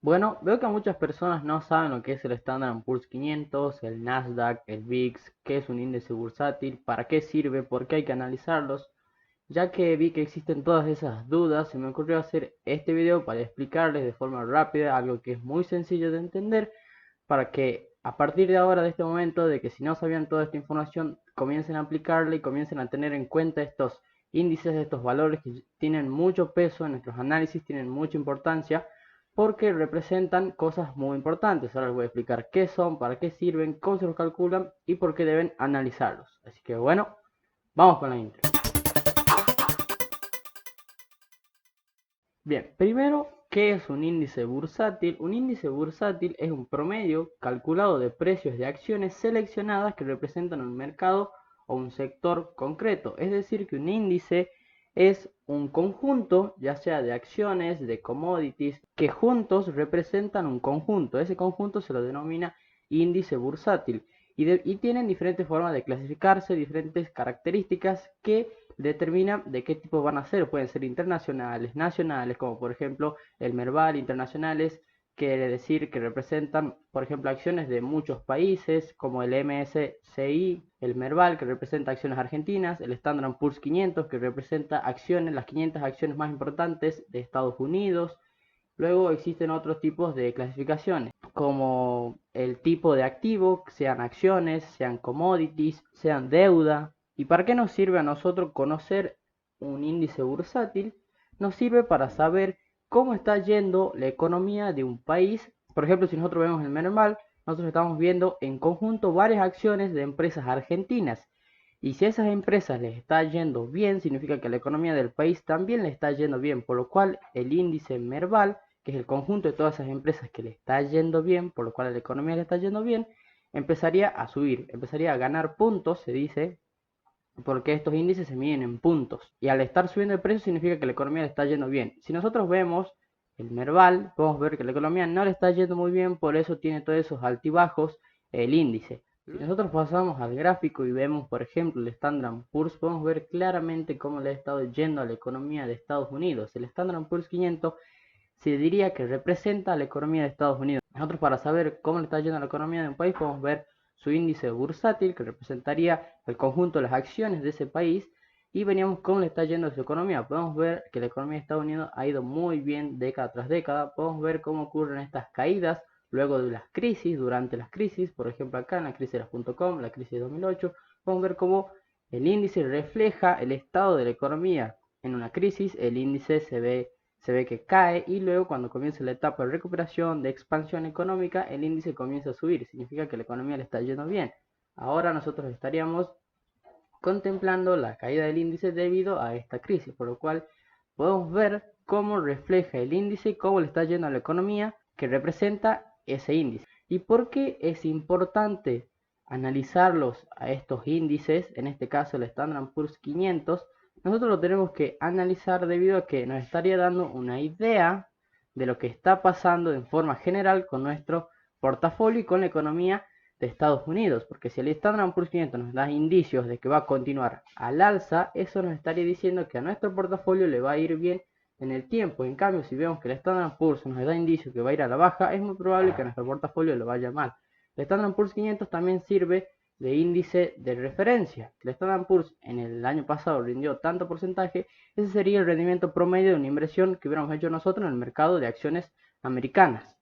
Bueno, veo que muchas personas no saben lo que es el Standard Poor's 500, el Nasdaq, el VIX, qué es un índice bursátil, para qué sirve, por qué hay que analizarlos. Ya que vi que existen todas esas dudas, se me ocurrió hacer este video para explicarles de forma rápida algo que es muy sencillo de entender, para que a partir de ahora, de este momento, de que si no sabían toda esta información, comiencen a aplicarla y comiencen a tener en cuenta estos índices, estos valores que tienen mucho peso en nuestros análisis, tienen mucha importancia, porque representan cosas muy importantes. Ahora les voy a explicar qué son, para qué sirven, cómo se los calculan y por qué deben analizarlos. Así que bueno, vamos con la intro. Bien, primero, ¿qué es un índice bursátil? Un índice bursátil es un promedio calculado de precios de acciones seleccionadas que representan un mercado o un sector concreto. Es decir, que un índice es un conjunto, ya sea de acciones, de commodities, que juntos representan un conjunto. Ese conjunto se lo denomina índice bursátil y tienen diferentes formas de clasificarse, diferentes características que determinan de qué tipo van a ser. Pueden ser internacionales, nacionales, como por ejemplo el Merval. Internacionales quiere decir que representan, por ejemplo, acciones de muchos países, como el MSCI, el Merval, que representa acciones argentinas, el Standard Poor's 500, que representa acciones, las 500 acciones más importantes de Estados Unidos. Luego existen otros tipos de clasificaciones, como el tipo de activo, sean acciones, sean commodities, sean deuda. ¿Y para qué nos sirve a nosotros conocer un índice bursátil? Nos sirve para saber cómo está yendo la economía de un país. Por ejemplo, si nosotros vemos el Merval, nosotros estamos viendo en conjunto varias acciones de empresas argentinas. Y si a esas empresas les está yendo bien, significa que la economía del país también le está yendo bien, por lo cual el índice Merval, que es el conjunto de todas esas empresas que le está yendo bien, por lo cual la economía le está yendo bien, empezaría a subir, empezaría a ganar puntos, se dice, porque estos índices se miden en puntos. Y al estar subiendo el precio significa que la economía le está yendo bien. Si nosotros vemos el Merval, podemos ver que la economía no le está yendo muy bien, por eso tiene todos esos altibajos el índice. Si nosotros pasamos al gráfico y vemos, por ejemplo, el Standard Poor's, podemos ver claramente cómo le ha estado yendo a la economía de Estados Unidos. El Standard Poor's 500 se diría que representa a la economía de Estados Unidos. Nosotros, para saber cómo le está yendo a la economía de un país, podemos ver su índice bursátil, que representaría el conjunto de las acciones de ese país, y veníamos cómo le está yendo a su economía. Podemos ver que la economía de Estados Unidos ha ido muy bien década tras década. Podemos ver cómo ocurren estas caídas luego de las crisis, durante las crisis. Por ejemplo, acá en la crisis de las .com, la crisis de 2008, podemos ver cómo el índice refleja el estado de la economía. En una crisis el índice se ve que cae, y luego cuando comienza la etapa de recuperación, de expansión económica, el índice comienza a subir. Significa que la economía le está yendo bien. Ahora nosotros estaríamos contemplando la caída del índice debido a esta crisis, por lo cual podemos ver cómo refleja el índice, cómo le está yendo a la economía que representa ese índice. ¿Y por qué es importante analizarlos a estos índices? En este caso el Standard Poor's 500, nosotros lo tenemos que analizar debido a que nos estaría dando una idea de lo que está pasando en forma general con nuestro portafolio y con la economía de Estados Unidos, porque si el Standard Poor's 500 nos da indicios de que va a continuar al alza, eso nos estaría diciendo que a nuestro portafolio le va a ir bien en el tiempo. En cambio, si vemos que el Standard Poor's nos da indicios que va a ir a la baja, es muy probable que a nuestro portafolio le vaya mal. El Standard Poor's 500 también sirve de índice de referencia. El Standard Poor's en el año pasado rindió tanto porcentaje, ese sería el rendimiento promedio de una inversión que hubiéramos hecho nosotros en el mercado de acciones americanas.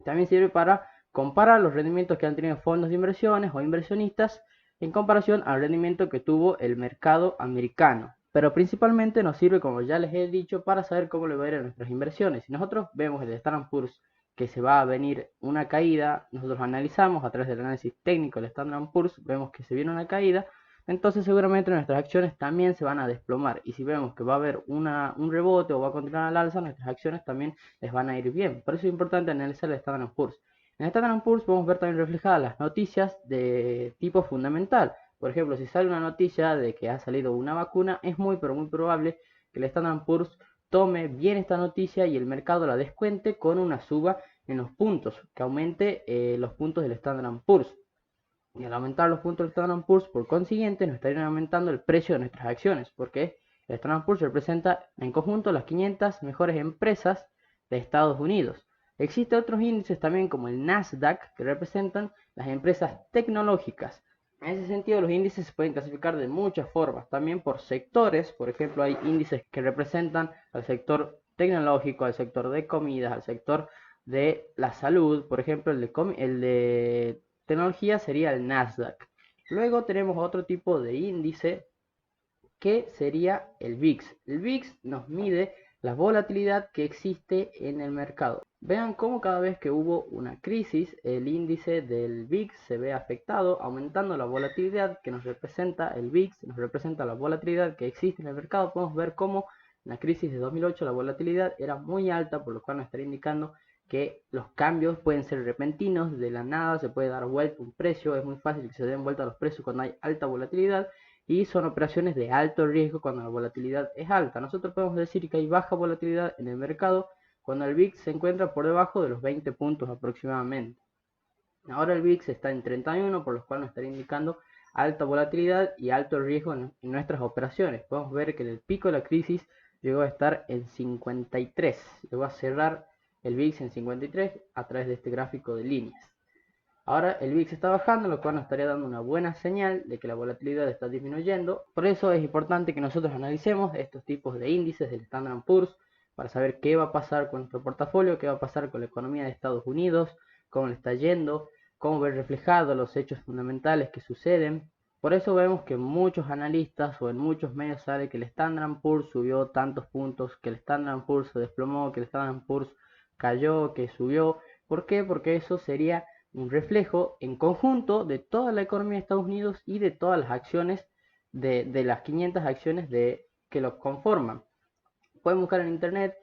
También sirve para comparar los rendimientos que han tenido fondos de inversiones o inversionistas en comparación al rendimiento que tuvo el mercado americano. Pero principalmente nos sirve, como ya les he dicho, para saber cómo le va a ir a nuestras inversiones. Si nosotros vemos el Standard Poor's que se va a venir una caída, nosotros analizamos a través del análisis técnico del Standard Poor's, vemos que se viene una caída, entonces seguramente nuestras acciones también se van a desplomar. Y si vemos que va a haber un rebote o va a continuar al alza, nuestras acciones también les van a ir bien. Por eso es importante analizar el Standard Poor's. En el Standard Poor's podemos ver también reflejadas las noticias de tipo fundamental. Por ejemplo, si sale una noticia de que ha salido una vacuna, es muy pero muy probable que el Standard Poor's tome bien esta noticia y el mercado la descuente con una suba en los puntos, que aumente los puntos del Standard Poor's. Y al aumentar los puntos del Standard Poor's, por consiguiente, nos estarían aumentando el precio de nuestras acciones, porque el Standard Poor's representa en conjunto las 500 mejores empresas de Estados Unidos. Existen otros índices también como el Nasdaq que representan las empresas tecnológicas. En ese sentido, los índices se pueden clasificar de muchas formas, también por sectores. Por ejemplo, hay índices que representan al sector tecnológico, al sector de comidas, al sector de la salud. Por ejemplo, el de tecnología sería el Nasdaq. Luego tenemos otro tipo de índice que sería el VIX. El VIX nos mide la volatilidad que existe en el mercado. Vean cómo cada vez que hubo una crisis, el índice del VIX se ve afectado, aumentando la volatilidad que nos representa el VIX, nos representa la volatilidad que existe en el mercado. Podemos ver cómo en la crisis de 2008 la volatilidad era muy alta, por lo cual nos estaría indicando que los cambios pueden ser repentinos, de la nada se puede dar vuelta un precio, es muy fácil que se den vuelta los precios cuando hay alta volatilidad, y son operaciones de alto riesgo cuando la volatilidad es alta. Nosotros podemos decir que hay baja volatilidad en el mercado cuando el VIX se encuentra por debajo de los 20 puntos aproximadamente. Ahora el VIX está en 31, por lo cual nos estaría indicando alta volatilidad y alto riesgo en nuestras operaciones. Podemos ver que en el pico de la crisis llegó a estar en 53, llegó a cerrar el VIX en 53 a través de este gráfico de líneas. Ahora el VIX está bajando, lo cual nos estaría dando una buena señal de que la volatilidad está disminuyendo. Por eso es importante que nosotros analicemos estos tipos de índices del Standard & Poor's para saber qué va a pasar con nuestro portafolio, qué va a pasar con la economía de Estados Unidos, cómo le está yendo, cómo ver reflejados los hechos fundamentales que suceden. Por eso vemos que muchos analistas o en muchos medios sale que el Standard & Poor's subió tantos puntos, que el Standard & Poor's se desplomó, que el Standard & Poor's cayó, que subió. ¿Por qué? Porque eso sería un reflejo en conjunto de toda la economía de Estados Unidos y de todas las acciones de las 500 acciones que lo conforman. Pueden buscar en internet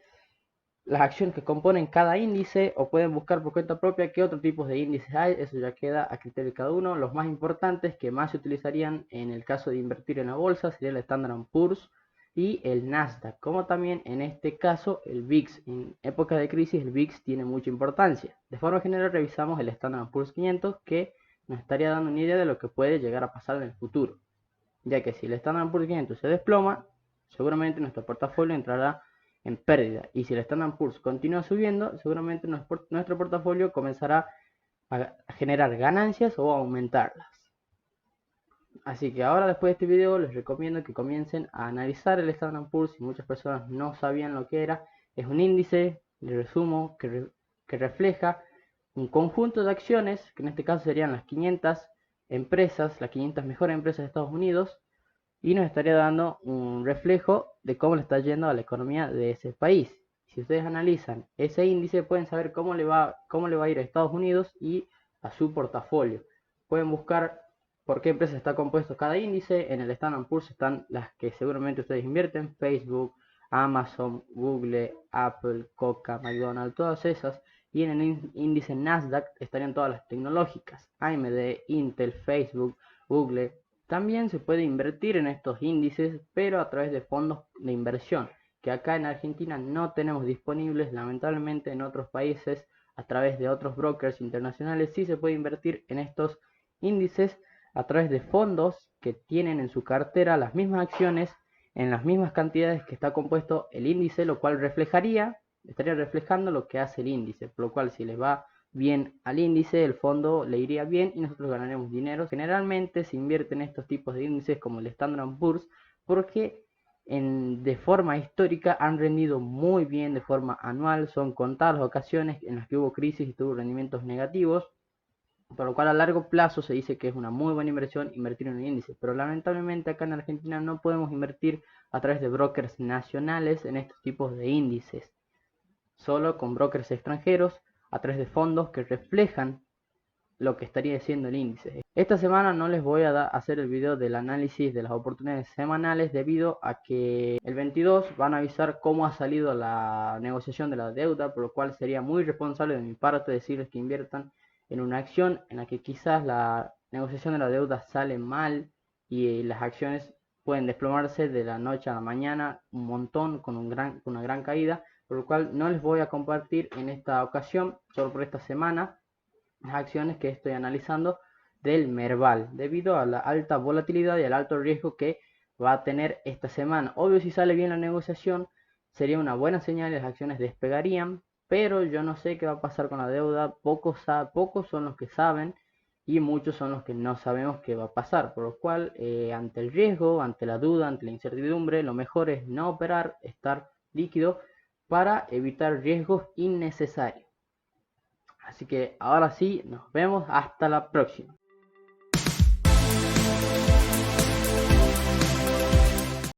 las acciones que componen cada índice o pueden buscar por cuenta propia qué otros tipos de índices hay. Eso ya queda a criterio de cada uno. Los más importantes que más se utilizarían en el caso de invertir en la bolsa sería el Standard & Poor's y el Nasdaq, como también en este caso el VIX. En época de crisis el VIX tiene mucha importancia. De forma general revisamos el Standard & Poor's 500, que nos estaría dando una idea de lo que puede llegar a pasar en el futuro, ya que si el Standard & Poor's 500 se desploma, seguramente nuestro portafolio entrará en pérdida, y si el Standard & Poor's continúa subiendo, seguramente nuestro portafolio comenzará a generar ganancias o a aumentarlas. Así que ahora, después de este video, les recomiendo que comiencen a analizar el Standard & Poor's. Si muchas personas no sabían lo que era, es un índice, les resumo, que refleja un conjunto de acciones, que en este caso serían las 500 empresas, las 500 mejores empresas de Estados Unidos, y nos estaría dando un reflejo de cómo le está yendo a la economía de ese país. Si ustedes analizan ese índice, pueden saber cómo le va a ir a Estados Unidos y a su portafolio. Pueden buscar por qué empresa está compuesto cada índice. En el Standard & Poor's están las que seguramente ustedes invierten: Facebook, Amazon, Google, Apple, Coca, McDonald's, todas esas. Y en el índice Nasdaq estarían todas las tecnológicas: AMD, Intel, Facebook, Google. También se puede invertir en estos índices, pero a través de fondos de inversión, que acá en Argentina no tenemos disponibles. Lamentablemente en otros países, a través de otros brokers internacionales, sí se puede invertir en estos índices a través de fondos que tienen en su cartera las mismas acciones en las mismas cantidades que está compuesto el índice, lo cual estaría reflejando lo que hace el índice, por lo cual si les va bien al índice, el fondo le iría bien y nosotros ganaremos dinero. Generalmente se invierte en estos tipos de índices como el Standard & Poor's porque de forma histórica han rendido muy bien de forma anual. Son contadas las ocasiones en las que hubo crisis y tuvo rendimientos negativos, por lo cual a largo plazo se dice que es una muy buena inversión invertir en un índice. Pero lamentablemente acá en Argentina no podemos invertir a través de brokers nacionales en estos tipos de índices, solo con brokers extranjeros a través de fondos que reflejan lo que estaría haciendo el índice. Esta semana no les voy a hacer el video del análisis de las oportunidades semanales, debido a que el 22 van a avisar cómo ha salido la negociación de la deuda, por lo cual sería muy responsable de mi parte decirles que inviertan en una acción en la que quizás la negociación de la deuda sale mal y las acciones pueden desplomarse de la noche a la mañana un montón, con una gran caída, por lo cual no les voy a compartir en esta ocasión, solo por esta semana, las acciones que estoy analizando del Merval, debido a la alta volatilidad y al alto riesgo que va a tener esta semana. Obvio, si sale bien la negociación, sería una buena señal y las acciones despegarían, pero yo no sé qué va a pasar con la deuda. Pocos son los que saben y muchos son los que no sabemos qué va a pasar, por lo cual ante el riesgo, ante la duda, ante la incertidumbre, lo mejor es no operar, estar líquido para evitar riesgos innecesarios. Así que ahora sí, nos vemos hasta la próxima.